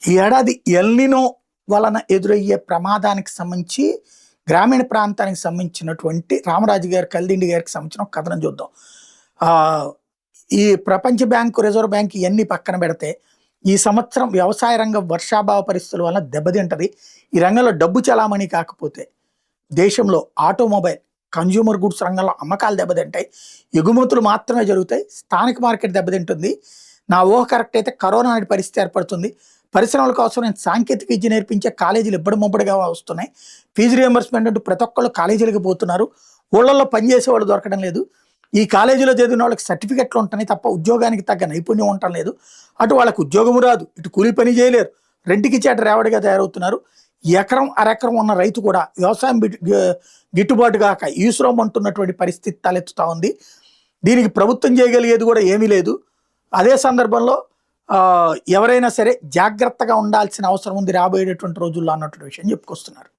ఈ ఏడాది ఎల్నినో వలన ఎదురయ్యే ప్రమాదానికి సంబంధించి గ్రామీణ ప్రాంతానికి సంబంధించినటువంటి రామరాజు గారి కల్దిండి గారికి సంబంధించిన ఒక కథనం చూద్దాం. ఆ ఈ ప్రపంచ బ్యాంకు, రిజర్వ్ బ్యాంక్ ఇవన్నీ పక్కన పెడితే ఈ సంవత్సరం వ్యవసాయ రంగం వర్షాభావ పరిస్థితుల వలన దెబ్బతింటది. ఈ రంగంలో డబ్బు చలామణి కాకపోతే దేశంలో ఆటోమొబైల్, కన్జ్యూమర్ గుడ్స్ రంగంలో అమ్మకాలు దెబ్బతింటాయి. ఎగుమతులు మాత్రమే జరుగుతాయి. స్థానిక మార్కెట్ దెబ్బతింటుంది. నా ఊహ కరెక్ట్ అయితే కరోనా నాటి పరిస్థితి ఏర్పడుతుంది. పరిశ్రమల కోసం నేను సాంకేతిక విద్య నేర్పించే కాలేజీలు ఇబ్బడి ముబ్బడిగా వస్తున్నాయి. ఫీజు రియంబర్స్మెంట్ అంటూ ప్రతి ఒక్కళ్ళు కాలేజీలకు పోతున్నారు. ఊళ్ళల్లో పనిచేసే వాళ్ళు దొరకడం లేదు. ఈ కాలేజీలో చదివిన వాళ్ళకి సర్టిఫికెట్లు ఉంటున్నాయి తప్ప ఉద్యోగానికి తగ్గ నైపుణ్యం ఉండటం లేదు. అటు వాళ్ళకు ఉద్యోగం రాదు, ఇటు కూలి పని చేయలేరు. రెంటికి చేట రేవడిగా తయారవుతున్నారు. ఎకరం అరెకరం ఉన్న రైతు కూడా వ్యవసాయం గిట్టుబాటు కాక ఈశ్వరం అంటున్నటువంటి పరిస్థితి తలెత్తుతా ఉంది. దీనికి ప్రభుత్వం చేయగలిగేది కూడా ఏమీ లేదు. అదే సందర్భంలో ఎవరైనా సరే జాగ్రత్తగా ఉండాల్సిన అవసరం ఉంది రాబోయేటటువంటి రోజుల్లో అన్నటువంటి విషయం చెప్పుకొస్తున్నారు.